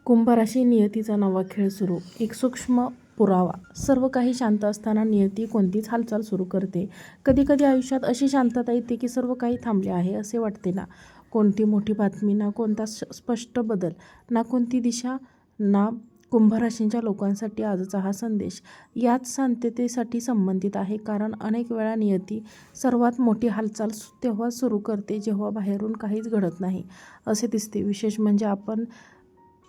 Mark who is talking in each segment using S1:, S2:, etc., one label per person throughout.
S1: कुंभ राशी नियतीचा नवा खेळ सुरू. एक सूक्ष्म पुरावा. सर्व काही शांत असताना नियती कोणतीच हालचाल सुरू करते. कधी कधी आयुष्यात अशी शांतता येते की सर्व काही थांबले आहे असे वाटते ना. कोणती मोठी बातमी, ना कोणता स्पष्ट बदल, ना कोणती दिशा, ना. कुंभ राशींच्या लोकांसाठी आजचा हा संदेश याच शांततेसाठी संबंधित आहे. कारण अनेक वेळा नियती सर्वात मोठी हालचाल तेव्हा सुरू करते जेव्हा बाहेरून काहीच घडत नाही असे दिसते. विशेष म्हणजे आपण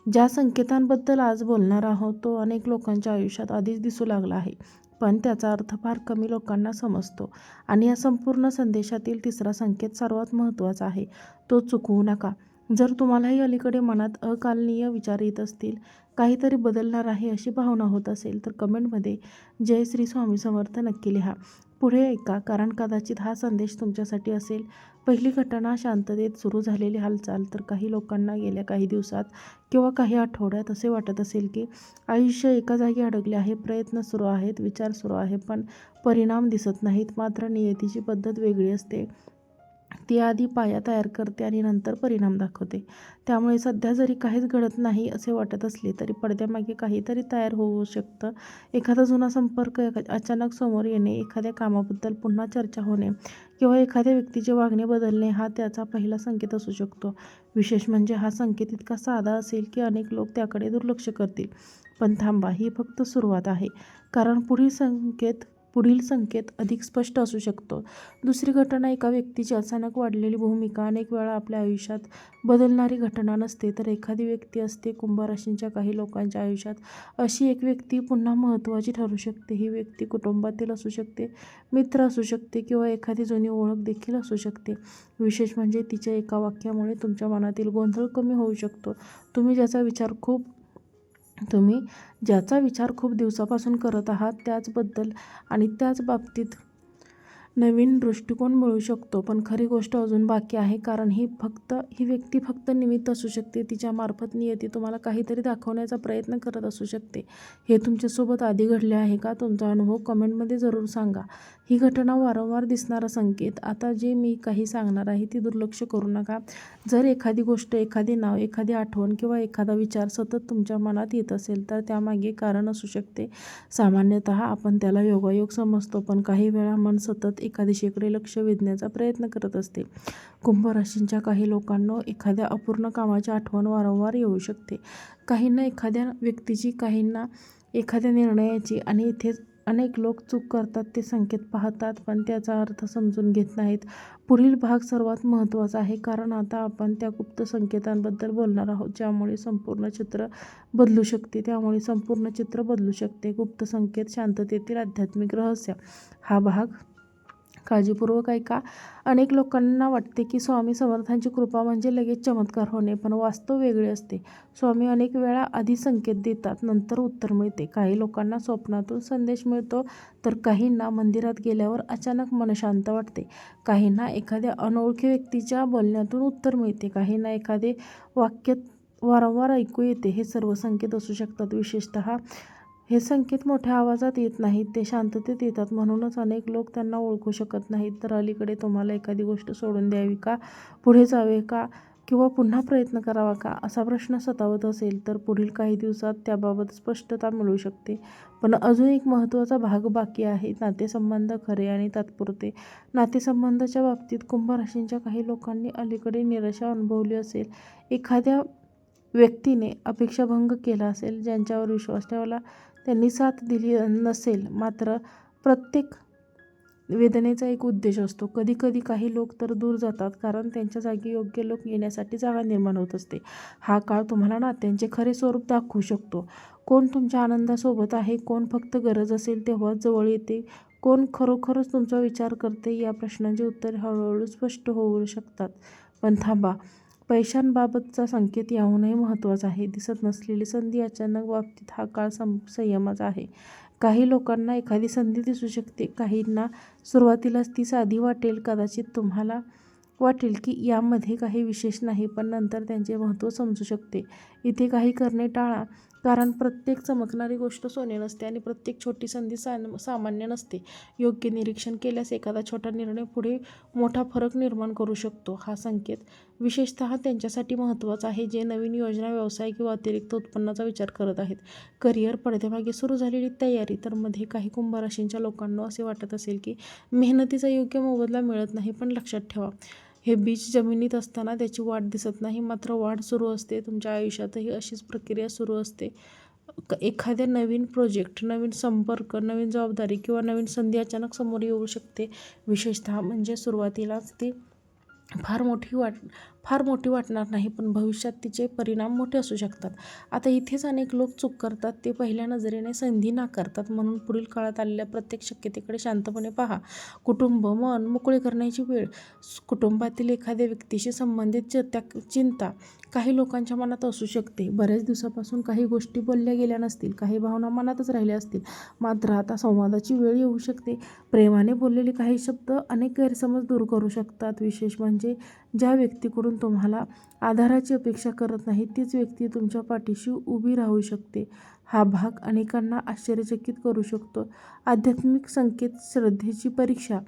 S1: ज्या संकेतांबद्दल आज बोलणार आहोत तो अनेक लोकांच्या आयुष्यात आधीच दिसू लागला आहे, पण त्याचा अर्थ फार कमी लोकांना समजतो. आणि या संपूर्ण संदेशातील तिसरा संकेत सर्वात महत्त्वाचा आहे, तो चुकवू नका. जर तुम्हालाही अलीकडे मनात अकालनीय विचार येत असतील, काहीतरी बदलणार आहे अशी भावना होत असेल, तर कमेंटमध्ये जय श्री स्वामी समर्थ नक्की लिहा. पुढे ऐका, कारण कदाचित हा संदेश तुमच्यासाठी असेल. पहिली घटना, शांततेत सुरू झालेली हालचाल. तर काही लोकांना गेल्या काही दिवसात किंवा काही आठवड्यात असे वाटत असेल की आयुष्य एका जागी अडकले आहे. प्रयत्न सुरू आहेत, विचार सुरू आहे, पण परिणाम दिसत नाहीत. मात्र नियतीची पद्धत वेगळी असते. ती आधी पाया तयार करते आणि नंतर परिणाम दाखवते. त्यामुळे सध्या जरी काहीच घडत नाही असे वाटत असले तरी पडद्यामागे काहीतरी तयार होऊ शकतं. एखादा जुना संपर्क अचानक समोर येणे, एखाद्या कामाबद्दल पुन्हा चर्चा होणे किंवा एखाद्या व्यक्तीचे वागणे बदलणे हा त्याचा पहिला संकेत असू शकतो. विशेष म्हणजे हा संकेत इतका साधा असेल की अनेक लोक त्याकडे दुर्लक्ष करतील. पण थांबा, ही फक्त सुरुवात आहे. कारण पुढील संकेत अधिक स्पष्ट असू शकतो. दुसरी घटना, एका व्यक्तीची अचानक वाढलेली भूमिका. अनेक वेळा आपल्या आयुष्यात बदलणारी घटना नसते, तर एखादी व्यक्ती असते. कुंभ राशींच्या काही लोकांच्या आयुष्यात अशी एक व्यक्ती पुन्हा महत्त्वाची ठरू शकते. ही व्यक्ती कुटुंबातील असू शकते, मित्र असू शकते किंवा एखादी जुनी ओळख देखील असू शकते. विशेष म्हणजे तिच्या एका वाक्यामुळे तुमच्या मनातील गोंधळ कमी होऊ शकतो. तुम्ही ज्याचा विचार खूप दिवसापासून करत आहात त्याचबद्दल आणि त्याच बाबतीत नवीन दृष्टिकोन मिळू शकतो. पण खरी गोष्ट अजून बाकी आहे. कारण ही व्यक्ती फक्त निमित्त असू शकते. तिच्या मार्फत नियती तुम्हाला काहीतरी दाखवण्याचा प्रयत्न करत असू शकते. हे तुमच्यासोबत आधी घडले आहे का? तुमचा अनुभव कमेंटमध्ये जरूर सांगा. ही घटना वारंवार दिसणारा संकेत. आता जे मी काही सांगणार आहे ती दुर्लक्ष करू नका. जर एखादी गोष्ट, एखादे नाव, एखादी आठवण किंवा एखादा विचार सतत तुमच्या मनात येत असेल तर त्यामागे कारण असू शकते. सामान्यतः आपण त्याला योगायोग समजतो, पण काही वेळा मन सतत एका दिशेकडे लक्ष वेधण्याचा प्रयत्न करत असते. कुंभ राशींच्या काही लोकांना एखाद्या अपूर्ण कामाची आठवण वारंवार येऊ शकते. काहींना एखाद्या व्यक्तीची, काहींना एखाद्या निर्णयाची. आणि इथेच अनेक लोक चूक करतात. ते संकेत पाहतात पण त्याचा अर्थ समजून घेत नाहीत. पुढील भाग सर्वात महत्त्वाचा आहे, कारण आता आपण त्या गुप्त संकेतांबद्दल बोलणार आहोत ज्यामुळे संपूर्ण चित्र बदलू शकते. गुप्त संकेत, शांततेतील आध्यात्मिक रहस्य. हा भाग काळजीपूर्वक ऐका. अनेक लोकांना वाटते की स्वामी समर्थांची कृपा म्हणजे लगेच चमत्कार होणे, पण वास्तव वेगळे असते. स्वामी अनेक वेळा आधी संकेत देतात, नंतर उत्तर मिळते. काही लोकांना स्वप्नातून संदेश मिळतो, तर काहींना मंदिरात गेल्यावर अचानक मन शांत वाटते. काहींना एखाद्या अनोळखी व्यक्तीच्या बोलण्यातून उत्तर मिळते. काहींना एखादे वाक्य वारंवार ऐकू येते. हे सर्व संकेत असू शकतात. विशेषतः हे संकेत मोठ्या आवाजात येत नाहीत, ते शांततेत येतात. म्हणूनच अनेक लोक त्यांना ओळखू शकत नाहीत. तर अलीकडे तुम्हाला एखादी गोष्ट सोडून द्यावी का, पुढे जावे का, किंवा पुन्हा प्रयत्न करावा का असा प्रश्न सतावत असेल तर पुढील काही दिवसात त्याबाबत स्पष्टता मिळू शकते. पण अजून एक महत्त्वाचा भाग बाकी आहे, नातेसंबंध खरे आणि तात्पुरते. नातेसंबंधाच्या बाबतीत कुंभ राशींच्या काही लोकांनी अलीकडे निराशा अनुभवली असेल. एखाद्या व्यक्तीने अपेक्षाभंग केला असेल, ज्यांच्यावर विश्वास ठेवला त्यांनी साथ दिली नसेल. मात्र प्रत्येक वेदनेचा एक उद्देश असतो. कधीकधी काही लोक तर दूर जातात कारण त्यांच्या जागी योग्य लोक येण्यासाठी जागा निर्माण होत असते. हा काळ तुम्हाला नात्यांचे खरे स्वरूप दाखवू शकतो. कोण तुमच्या आनंदासोबत आहे, कोण फक्त गरज असेल तेव्हाच जवळ येते, कोण खरोखरच तुमचा विचार करते, या प्रश्नांची उत्तरे हळूहळू स्पष्ट होऊ शकतात. पण थांबा, पैशांबाबतचा संकेत याहूनही महत्त्वाचा आहे. दिसत नसलेली संधी. अचानक बाबतीत हा काळ संयमाचा आहे. काही लोकांना एखादी संधी दिसू शकते, काहींना सुरुवातीलाच ती साधी वाटेल. कदाचित तुम्हाला वाटेल की यामध्ये काही विशेष नाही, पण नंतर त्यांचे महत्त्व समजू शकते. इथे काही करणे टाळा, कारण प्रत्येक चमकणारी गोष्ट सोने नसते आणि प्रत्येक छोटी संधी सामान्य नसते. योग्य निरीक्षण केल्यास एखादा छोटा निर्णय पुढे मोठा फरक निर्माण करू शकतो. हा संकेत विशेषतः त्यांच्यासाठी महत्त्वाचा आहे जे नवीन योजना, व्यवसाय किंवा अतिरिक्त उत्पन्नाचा विचार करत आहेत. करिअर पडद्यामागे सुरू झालेली तयारी. तर मध्ये काही कुंभ राशींच्या लोकांना असे वाटत असेल की मेहनतीचा योग्य मोबदला मिळत नाही, पण लक्षात ठेवा, हे बीज जमिनीत असताना त्याची वाढ दिसत नाही, मात्र वाढ सुरू असते. तुमच्या आयुष्यातही अशीच प्रक्रिया सुरू असते. एखाद्या नवीन प्रोजेक्ट, नवीन संपर्क, नवीन जबाबदारी किंवा नवीन संधी अचानक समोर येऊ शकते. विशेषतः म्हणजे सुरुवातीलाच ती फार मोठी वाटणार नाही, पण भविष्यात तिचे परिणाम मोठे असू शकतात. आता इथेच अनेक लोक चूक करतात. ते पहिल्या नजरेने संधी नाकारतात. म्हणून पुढील काळात आलेल्या प्रत्येक शक्यतेकडे शांतपणे पहा. कुटुंब, मन मोकळे करण्याची वेळ. कुटुंबातील एखाद्या व्यक्तीशी संबंधित चिंता काही लोकांच्या मनात असू शकते. बऱ्याच दिवसापासून काही गोष्टी बोलल्या गेल्या नसतील, काही भावना मनातच राहिल्या असतील, मात्र आता संवादाची वेळ येऊ शकते. प्रेमाने बोललेले काही शब्द अनेक गैरसमज दूर करू शकतात. विशेष म्हणजे ज्या व्यक्तीकडून तुम्हाला आधाराची अपेक्षा करत नाही, तीच व्यक्ती तुमच्या पाठीशी उभी राहू शकते. हा भाग अनेकांना आश्चर्यचकित करू शकतो. आध्यात्मिक संकेत. श्रद्धेची परीक्षा.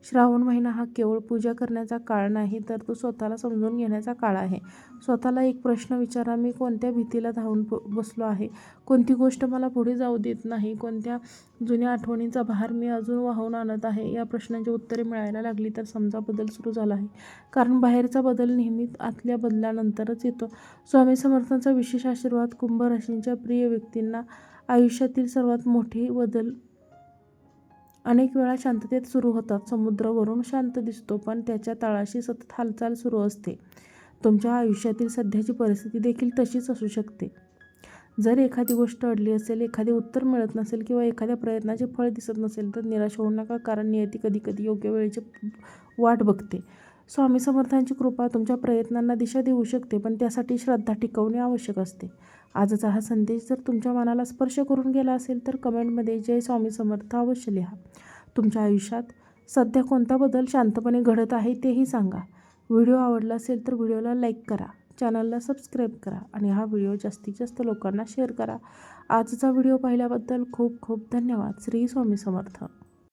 S1: श्रावण महिना हा केवळ पूजा करण्याचा काळ नाही, तर तो स्वतःला समजून घेण्याचा काळ आहे. स्वतःला एक प्रश्न विचारा, मी कोणत्या भीतीला धावून बसलो आहे? कोणती गोष्ट मला पुढे जाऊ देत नाही? कोणत्या जुन्या आठवणींचा भार मी अजून वाहून आणत आहे? या प्रश्नांची उत्तरे मिळायला लागली तर समजा बदल सुरू झाला आहे. कारण बाहेरचा बदल नेहमीच आतल्या बदलानंतरच येतो. स्वामी समर्थांचा विशेष आशीर्वाद. कुंभ राशींच्या प्रिय व्यक्तींना आयुष्यातील सर्वात मोठे बदल अनेक वेळा शांततेत सुरू होतात. समुद्र वरून शांत दिसतो, पण त्याच्या तळाशी सतत हालचाल सुरू असते. तुमच्या आयुष्यातील सध्याची परिस्थिती देखील तशीच असू शकते. जर एखादी गोष्ट अडली असेल, एखादे उत्तर मिळत नसेल किंवा एखाद्या प्रयत्नाचे फळ दिसत नसेल, तर निराश होऊ नका, कारण नियती कधीकधी योग्य वेळेची वाट बघते. स्वामी समर्थांची कृपा तुमच्या प्रयत्नांना दिशा देऊ शकते, पण त्यासाठी श्रद्धा टिकवणे आवश्यक असते. आजचा हा संदेश जर तुमच्या मनाला स्पर्श करून गेला असेल तर कमेंटमध्ये जय स्वामी समर्थ अवश्य लिहा. तुमच्या आयुष्यात सध्या कोणता बदल शांतपणे घडत आहे तेही सांगा. व्हिडिओ आवडला असेल तर व्हिडिओला लाईक करा, चॅनलला सबस्क्राईब करा आणि हा व्हिडिओ जास्तीत जास्त लोकांना शेअर करा. आजचा व्हिडिओ पाहिल्याबद्दल खूप खूप धन्यवाद. श्री स्वामी समर्थ.